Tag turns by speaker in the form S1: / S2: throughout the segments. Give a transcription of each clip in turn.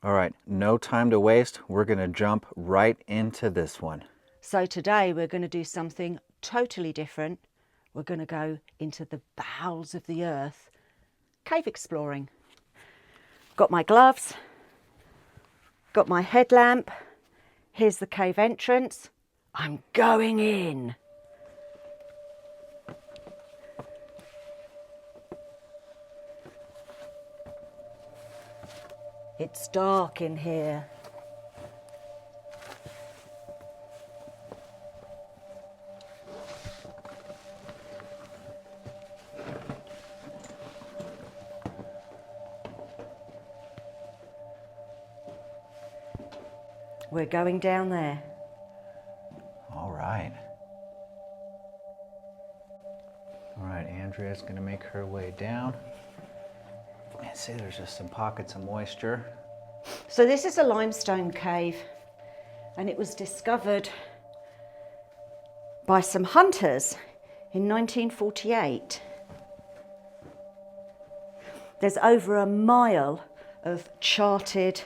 S1: All right, no time to waste. We're going to jump right into this one.
S2: So today we're going to do something totally different. We're going to go into the bowels of the earth, cave exploring. Got my gloves, got my headlamp. Here's the cave entrance. I'm going in. It's dark in here. We're going down there.
S1: All right. All right, Andrea's going to make her way down. And see, there's just some pockets of moisture.
S2: So this is a limestone cave, and it was discovered by some hunters in 1948. There's over a mile of charted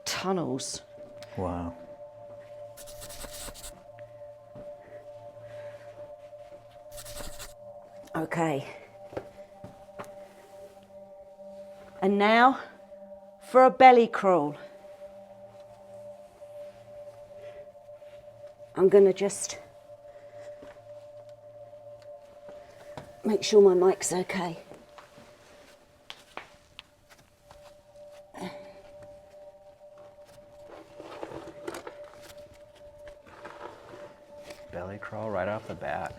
S2: tunnels.
S1: Wow.
S2: Okay. And now for a belly crawl. I'm going to just make sure my mic's okay.
S1: Belly crawl right off the bat.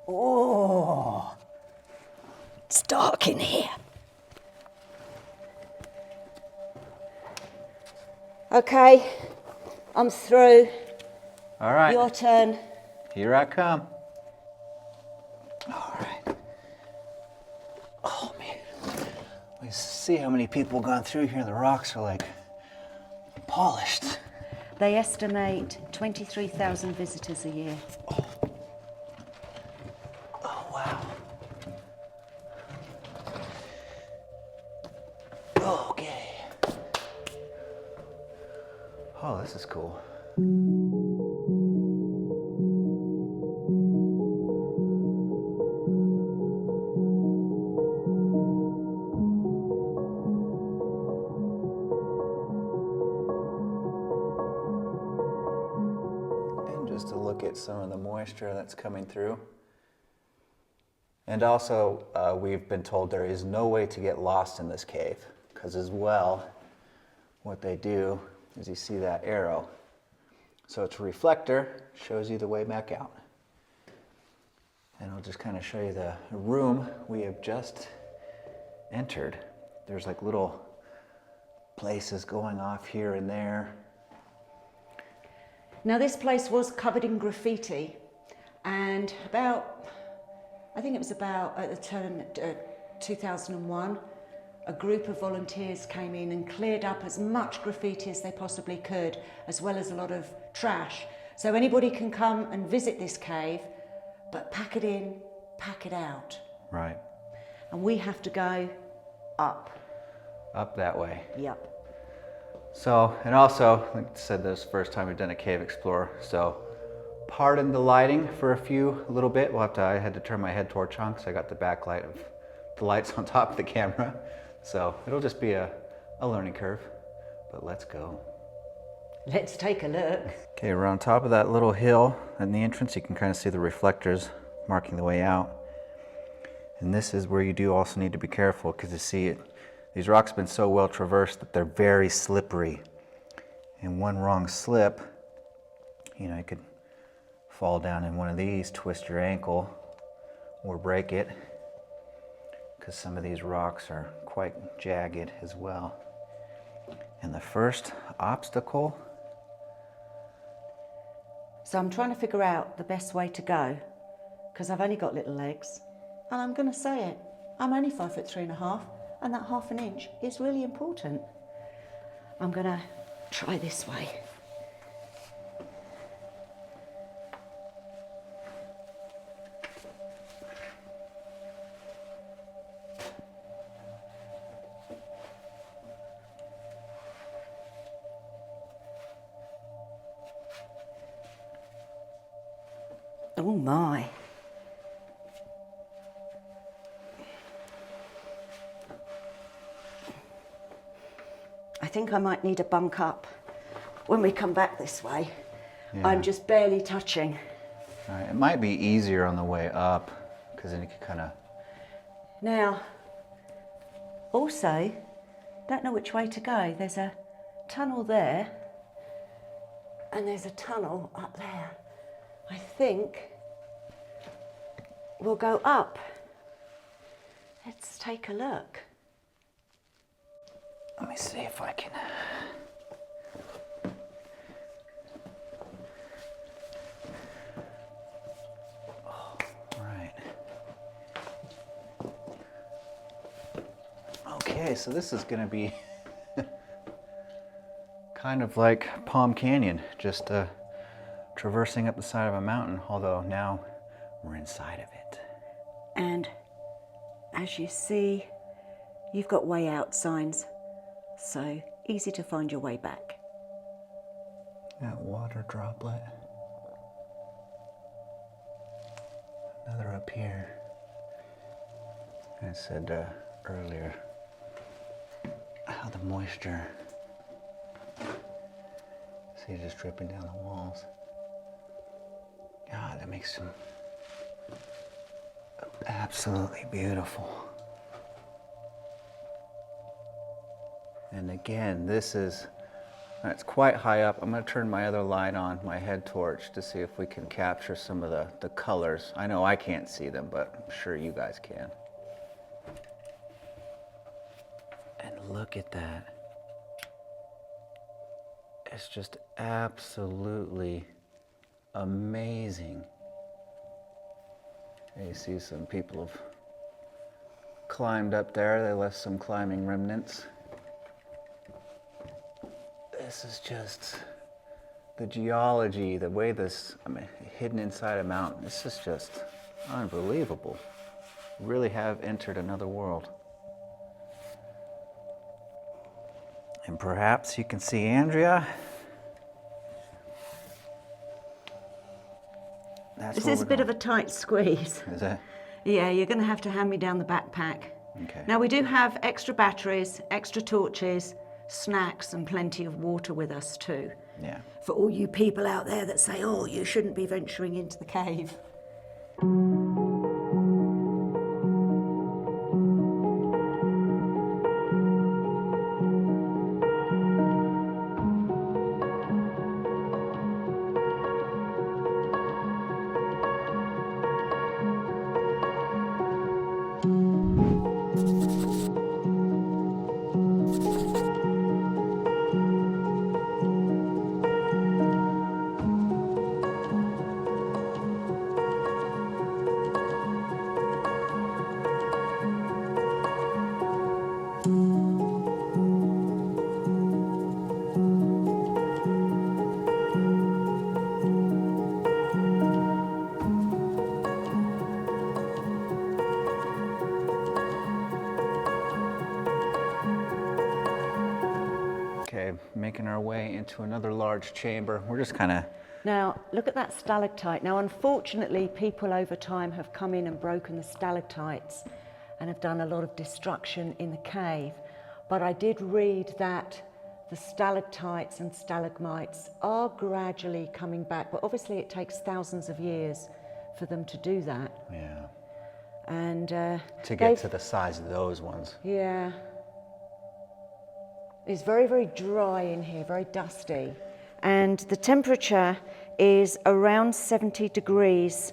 S2: Oh, it's dark in here. Okay, I'm through.
S1: All right.
S2: Your turn.
S1: Here I come. All right. Oh, man. We see how many people gone through here. The rocks are like polished.
S2: They estimate 23,000 visitors a year.
S1: Oh, wow. Okay. Oh, this is cool. And just to look at some of the moisture that's coming through. And also, we've been told there is no way to get lost in this cave, because as well, what they do is you see that arrow. So it's a reflector, shows you the way back out. And I'll just kind of show you the room we have just entered. There's like little places going off here and there.
S2: Now this place was covered in graffiti, and I think it was about at the turn 2001, a group of volunteers came in and cleared up as much graffiti as they possibly could, as well as a lot of trash. So anybody can come and visit this cave, but pack it in, pack it out.
S1: Right.
S2: And we have to go up.
S1: Up that way.
S2: Yep.
S1: So, and also, like I said, this is the first time we've done a cave explorer, so pardon the lighting for a little bit. I had to turn my head torch on because I got the backlight of the lights on top of the camera. So it'll just be a learning curve, but let's go.
S2: Let's take a look.
S1: Okay, we're on top of that little hill in the entrance. You can kind of see the reflectors marking the way out. And this is where you do also need to be careful, because you see it. These rocks have been so well traversed that they're very slippery. And one wrong slip, you could fall down in one of these, twist your ankle, or break it, because some of these rocks are quite jagged as well. And the first obstacle.
S2: So I'm trying to figure out the best way to go, because I've only got little legs. And I'm going to say it, I'm only 5'3½", and that half an inch is really important. I'm going to try this way. Oh my. I think I might need a bunk up when we come back this way.
S1: Yeah.
S2: I'm just barely touching.
S1: All right, it might be easier on the way up because then you can kind of...
S2: Now, also, don't know which way to go. There's a tunnel there and there's a tunnel up there. I think we'll go up. Let's take a look.
S1: Let me see if I can... Oh, right. Okay, so this is going to be kind of like Palm Canyon, just traversing up the side of a mountain, although now we're inside of it.
S2: And as you see, you've got way out signs, so easy to find your way back.
S1: That water droplet. Another up here. I said earlier how the moisture, see, just dripping down the walls. God, that makes them absolutely beautiful. And again, this is, it's quite high up. I'm going to turn my other light on, my head torch, to see if we can capture some of the colors. I know I can't see them, but I'm sure you guys can. And look at that. It's just absolutely amazing. You see some people have climbed up there. They left some climbing remnants. This is just the geology, the way this, hidden inside a mountain. This is just unbelievable. We really have entered another world. And perhaps you can see Andrea.
S2: This is a bit of a tight squeeze.
S1: Is it?
S2: Yeah, you're going to have to hand me down the backpack.
S1: Okay.
S2: Now we do have extra batteries, extra torches, snacks and plenty of water with us too.
S1: Yeah.
S2: For all you people out there that say, oh, you shouldn't be venturing into the cave.
S1: Okay, making our way into another large chamber. We're just kind of...
S2: Now, look at that stalactite. Now, unfortunately, people over time have come in and broken the stalactites and have done a lot of destruction in the cave. But I did read that the stalactites and stalagmites are gradually coming back, but obviously it takes thousands of years for them to do that.
S1: Yeah.
S2: And
S1: To get to the size of those ones.
S2: yeah. It's very, very dry in here, very dusty. And the temperature is around 70 degrees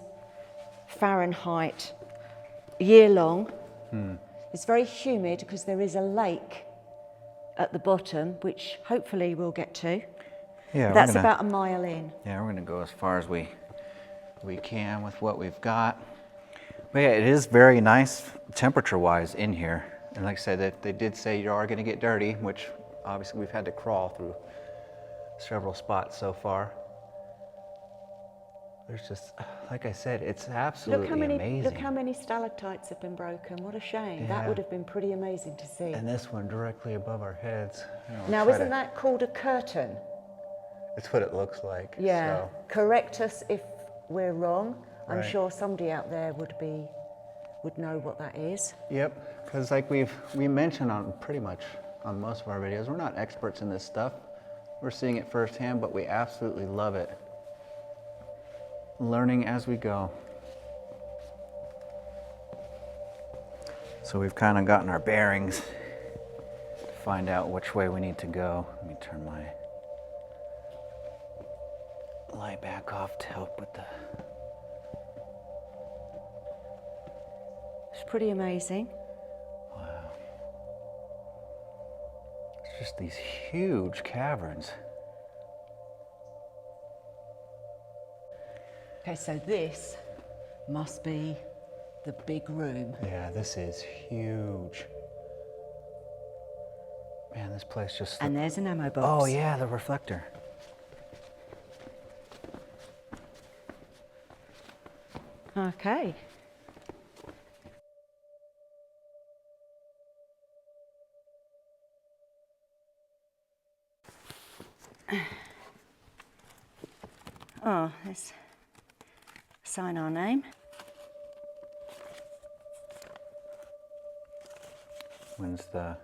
S2: Fahrenheit year long. It's very humid because there is a lake at the bottom, which hopefully we'll get to.
S1: Yeah,
S2: That's about a mile in.
S1: Yeah, we're going to go as far as we can with what we've got. But yeah, it is very nice temperature-wise in here. And like I said, they did say you are going to get dirty, which obviously we've had to crawl through several spots so far. There's just, like I said, it's absolutely amazing.
S2: Look how many stalactites have been broken. What a shame.
S1: Yeah.
S2: That would have been pretty amazing to see.
S1: And this one directly above our heads.
S2: Now, isn't that called a curtain?
S1: It's what it looks like.
S2: Yeah.
S1: So.
S2: Correct us if we're wrong. I'm
S1: Right.
S2: sure somebody out there would know what that is.
S1: Yep, because like we mentioned on pretty much on most of our videos, we're not experts in this stuff. We're seeing it firsthand, but we absolutely love it. Learning as we go. So we've kind of gotten our bearings to find out which way we need to go. Let me turn my light back off to help with the...
S2: It's pretty amazing.
S1: Wow. It's just these huge caverns.
S2: Okay, so this must be the big room.
S1: Yeah, this is huge. Man, this place just...
S2: And there's an ammo box.
S1: Oh yeah, the reflector.
S2: Okay. Oh, let's sign our name.
S1: When's the...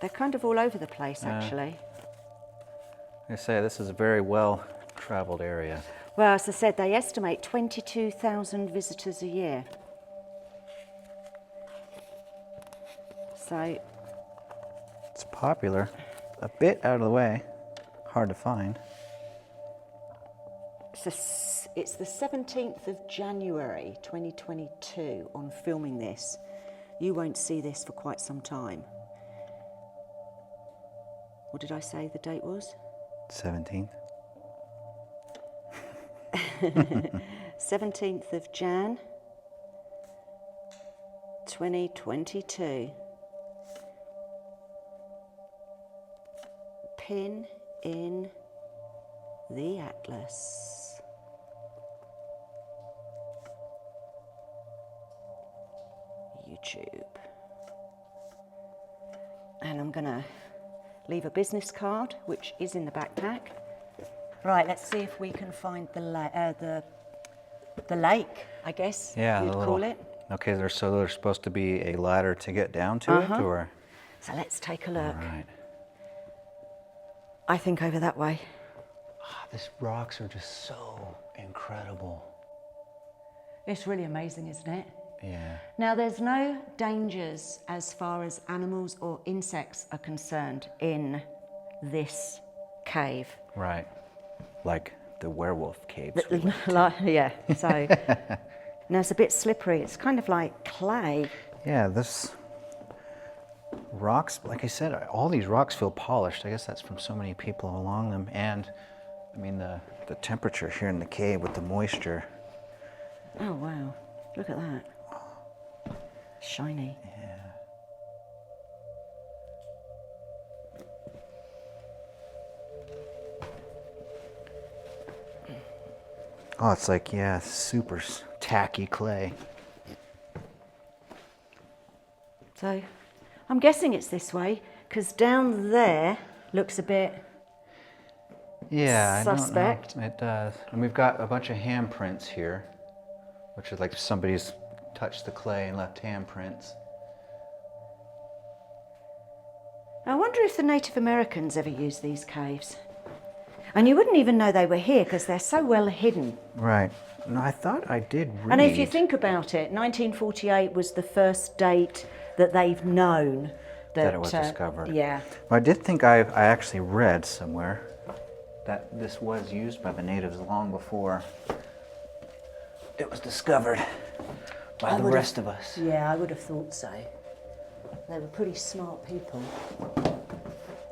S2: They're kind of all over the place, actually.
S1: I say, this is a very well-traveled area.
S2: Well, as I said, they estimate 22,000 visitors a year. So...
S1: It's popular. A bit out of the way. Hard to find.
S2: It's the 17th of January 2022 on filming this. You won't see this for quite some time. What did I say the date was?
S1: 17th.
S2: 17th of Jan 2022. Pin in the atlas. YouTube. And I'm gonna leave a business card, which is in the backpack. Right, let's see if we can find the lake, I guess
S1: Yeah,
S2: you'd
S1: the little...
S2: call it.
S1: Okay, there's supposed to be a ladder to get down to it, or?
S2: So let's take a look.
S1: All right.
S2: I think over that way.
S1: These rocks are just so incredible.
S2: It's really amazing, isn't it?
S1: Yeah.
S2: Now, there's no dangers as far as animals or insects are concerned in this cave.
S1: Right. Like the werewolf caves.
S2: Yeah, so now it's a bit slippery. It's kind of like clay.
S1: Yeah, this rocks, like I said, all these rocks feel polished. I guess that's from so many people along them. And I mean, the temperature here in the cave with the moisture.
S2: Oh, wow. Look at that. Shiny.
S1: Yeah. Oh, it's like, yeah, super tacky clay.
S2: So I'm guessing it's this way because down there looks a bit suspect.
S1: I don't know. It does. And we've got a bunch of handprints here, which is like somebody's touched the clay and left handprints.
S2: I wonder if the Native Americans ever used these caves. And you wouldn't even know they were here because they're so well hidden.
S1: Right. No, I thought I did read.
S2: And if you think about it, 1948 was the first date that they've known
S1: that it was discovered.
S2: Yeah.
S1: Well, I did think I actually read somewhere that this was used by the natives long before it was discovered by the rest of us.
S2: Yeah, I would have thought so. They were pretty smart people.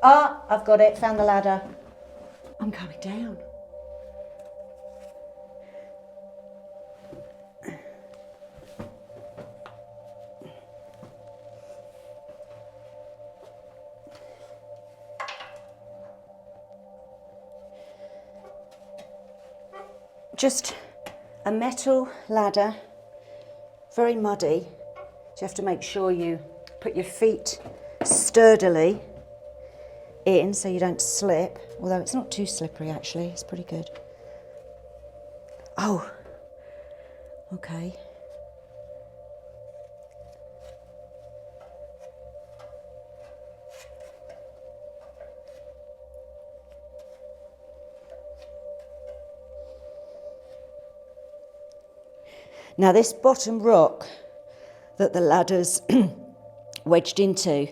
S2: Ah, I've got it, found the ladder. I'm coming down. Just a metal ladder, very muddy. So you have to make sure you put your feet sturdily in so you don't slip, although it's not too slippery actually, it's pretty good. Oh, Okay. Now this bottom rock that the ladder's wedged into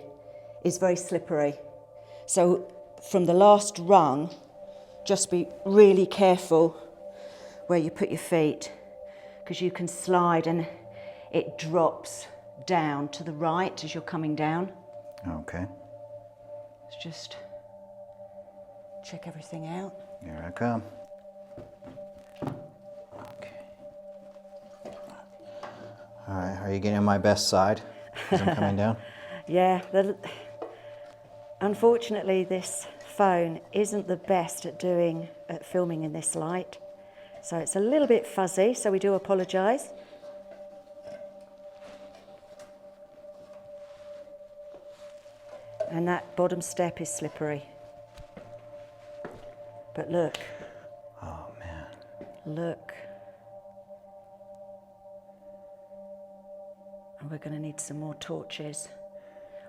S2: is very slippery. So from the last rung, just be really careful where you put your feet, because you can slide and it drops down to the right as you're coming down.
S1: Okay.
S2: Let's just check everything out.
S1: Here I come. Okay. All right, are you getting on my best side as I'm coming down?
S2: Yeah, unfortunately this phone isn't the best at filming in this light. So it's a little bit fuzzy, so we do apologise. And that bottom step is slippery. But look.
S1: Oh, man.
S2: Look. And we're going to need some more torches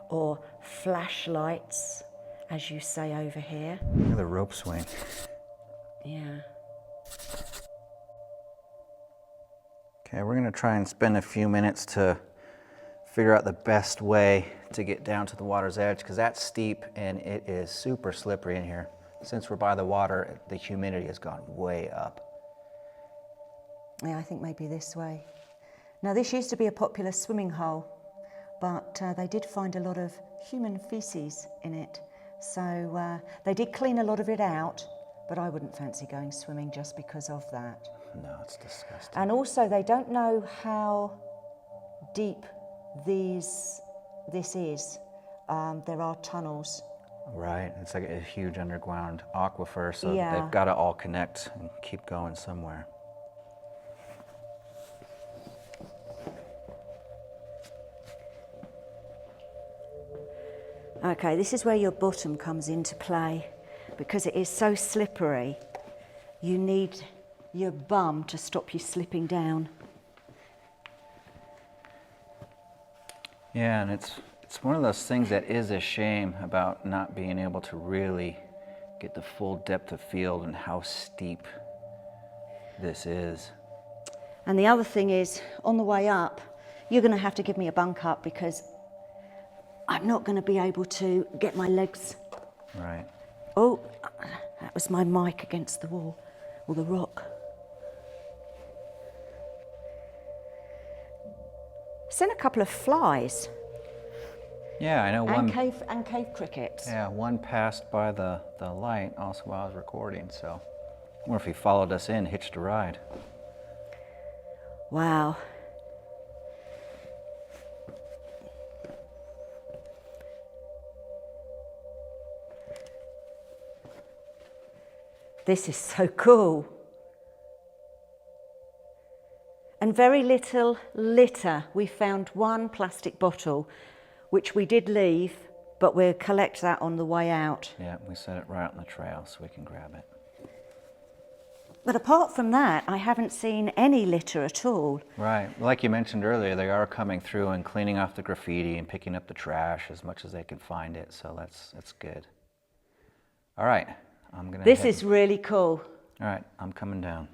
S2: or flashlights, as you say over here.
S1: Look at the rope swing.
S2: Yeah.
S1: Okay, we're gonna try and spend a few minutes to figure out the best way to get down to the water's edge, because that's steep and it is super slippery in here. Since we're by the water, the humidity has gone way up.
S2: Yeah, I think maybe this way. Now this used to be a popular swimming hole, but they did find a lot of human feces in it. So they did clean a lot of it out, but I wouldn't fancy going swimming just because of that.
S1: No, it's disgusting.
S2: And also they don't know how deep this is. There are tunnels.
S1: Right, it's like a huge underground aquifer, so
S2: Yeah.
S1: they've got to all connect and keep going somewhere.
S2: Okay, this is where your bottom comes into play. Because it is so slippery, you need your bum to stop you slipping down.
S1: Yeah, and it's one of those things that is a shame about not being able to really get the full depth of field and how steep this is.
S2: And the other thing is, on the way up, you're going to have to give me a bunk up because I'm not going to be able to get my legs.
S1: Right.
S2: Oh, that was my mic against the wall, or the rock. Seen a couple of flies.
S1: Yeah, I know one.
S2: And cave crickets.
S1: Yeah, one passed by the light also while I was recording, so I wonder if he followed us in, hitched a ride.
S2: Wow. This is so cool. And very little litter. We found one plastic bottle, which we did leave, but we'll collect that on the way out.
S1: Yeah, we set it right on the trail so we can grab it.
S2: But apart from that, I haven't seen any litter at all.
S1: Right. Like you mentioned earlier, they are coming through and cleaning off the graffiti and picking up the trash as much as they can find it, so that's good. All right, I'm gonna
S2: This
S1: head.
S2: is really cool.
S1: All right, I'm coming down.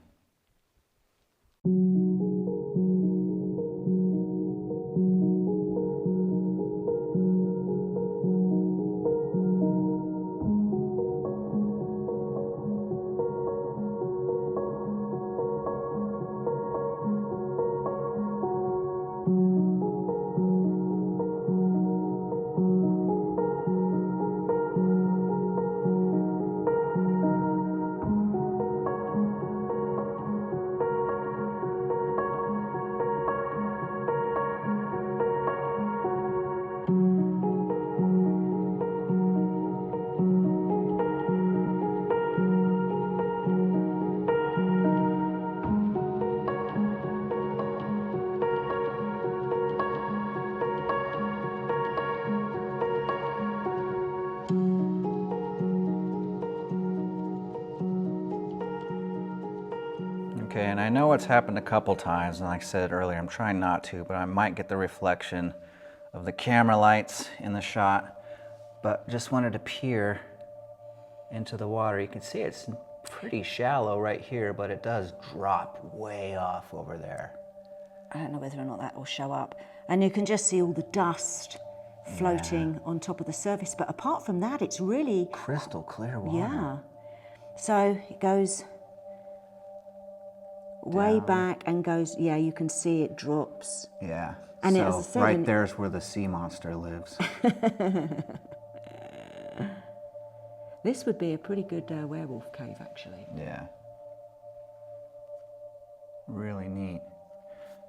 S1: Okay, and I know it's happened a couple times, and like I said earlier, I'm trying not to, but I might get the reflection of the camera lights in the shot, but just wanted to peer into the water. You can see it's pretty shallow right here, but it does drop way off over there.
S2: I don't know whether or not that will show up. And you can just see all the dust floating on top of the surface. But apart from that, it's really...
S1: Crystal clear water.
S2: Yeah. So it goes way back and goes, yeah, you can see it drops.
S1: Yeah.
S2: And
S1: so
S2: as I said,
S1: right there's where the sea monster lives.
S2: This would be a pretty good werewolf cave, actually.
S1: Yeah. Really neat.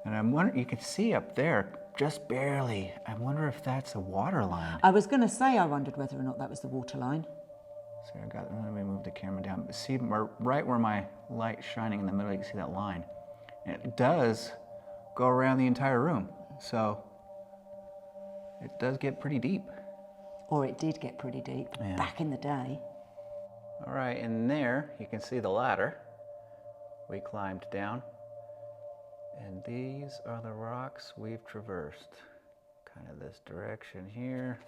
S1: And I'm wondering, you can see up there, just barely, I wonder if that's a water line.
S2: I was going to say I wondered whether or not that was the water line.
S1: So let me move the camera down. See, right where my light's shining in the middle, you can see that line. And it does go around the entire room. So it does get pretty deep.
S2: Or it did get pretty deep back in the day.
S1: All right, and there you can see the ladder. We climbed down. And these are the rocks we've traversed. Kind of this direction here.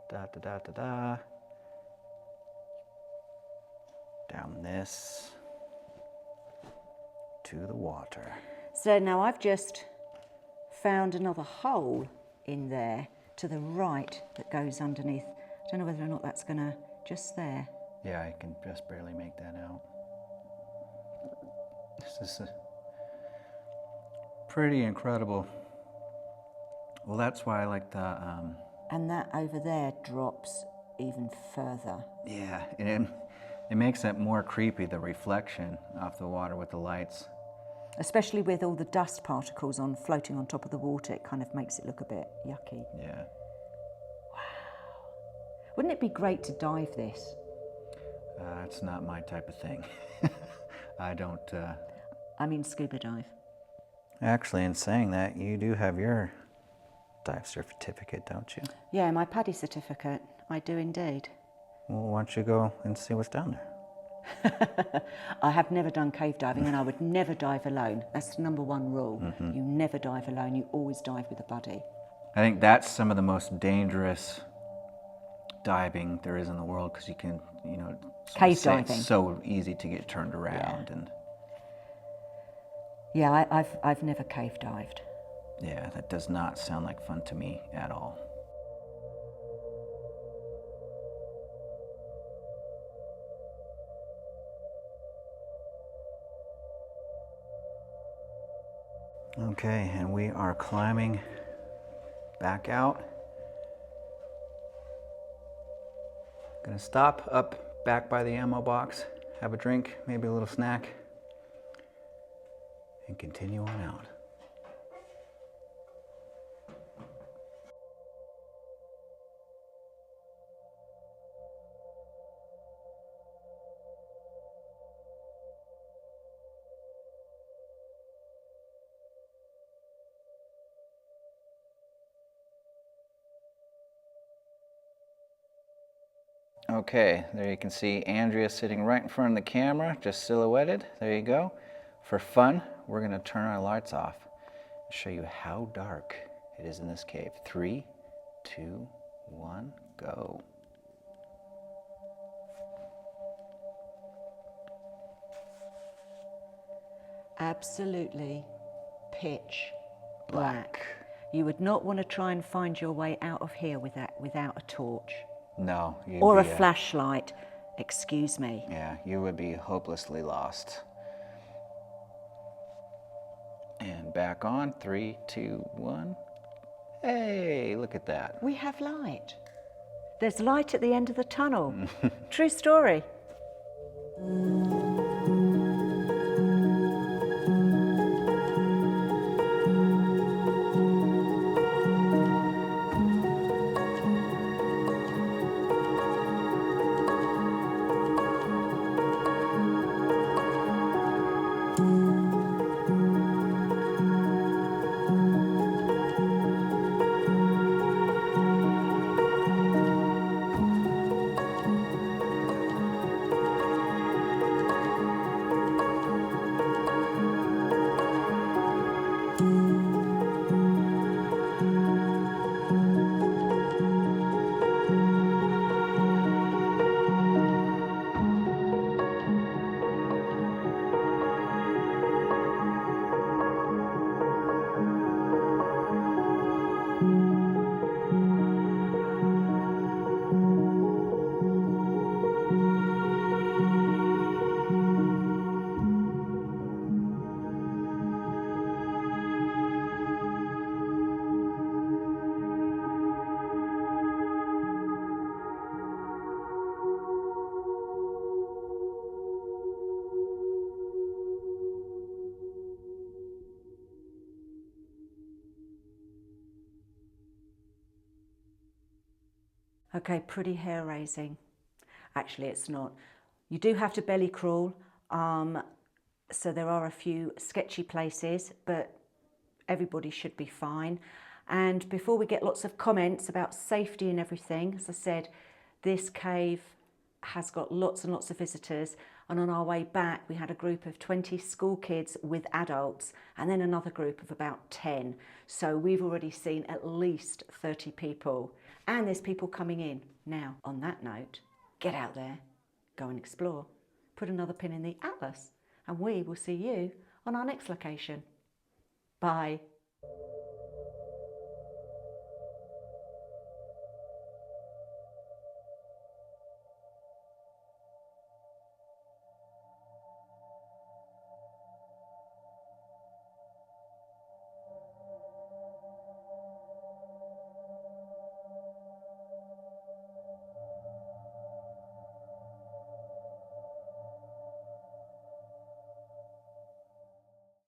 S1: Da da da da da. Down this to the water.
S2: So now I've just found another hole in there to the right that goes underneath. I don't know whether or not that's gonna, just there.
S1: Yeah, I can just barely make that out. This is pretty incredible. Well, that's why I like the...
S2: And that over there drops even further.
S1: Yeah, and it makes it more creepy, the reflection off the water with the lights.
S2: Especially with all the dust particles floating on top of the water, it kind of makes it look a bit yucky.
S1: Yeah.
S2: Wow. Wouldn't it be great to dive this?
S1: It's not my type of thing. I don't...
S2: I mean scuba dive.
S1: Actually, in saying that, you do have your dive certificate, don't you?
S2: Yeah, my PADI certificate. I do indeed.
S1: Well, why don't you go and see what's down there?
S2: I have never done cave diving and I would never dive alone. That's the number one rule.
S1: Mm-hmm.
S2: You never dive alone, you always dive with a buddy.
S1: I think that's some of the most dangerous diving there is in the world, because you can, you know,
S2: Cave diving.
S1: It's so easy to get turned around. And
S2: yeah, I've never cave dived.
S1: yeah, that does not sound like fun to me at all. Okay, and we are climbing back out. Gonna stop up back by the ammo box, have a drink, maybe a little snack, and continue on out. Okay, there you can see Andrea sitting right in front of the camera, just silhouetted. There you go. For fun, we're gonna turn our lights off and show you how dark it is in this cave. 3, 2, 1, go.
S2: Absolutely pitch black. You would not want to try and find your way out of here without a torch.
S1: No.
S2: Or a flashlight, excuse me.
S1: Yeah, you would be hopelessly lost. And back on, 3, 2, 1. Hey, look at that.
S2: We have light. There's light at the end of the tunnel. True story. Okay, pretty hair raising. Actually, it's not. You do have to belly crawl, so there are a few sketchy places, but everybody should be fine. And before we get lots of comments about safety and everything, as I said, this cave has got lots and lots of visitors, and on our way back we had a group of 20 school kids with adults and then another group of about 10. So we've already seen at least 30 people, and there's people coming in. Now, on that note, get out there, go and explore, put another pin in the atlas, and we will see you on our next location. Bye.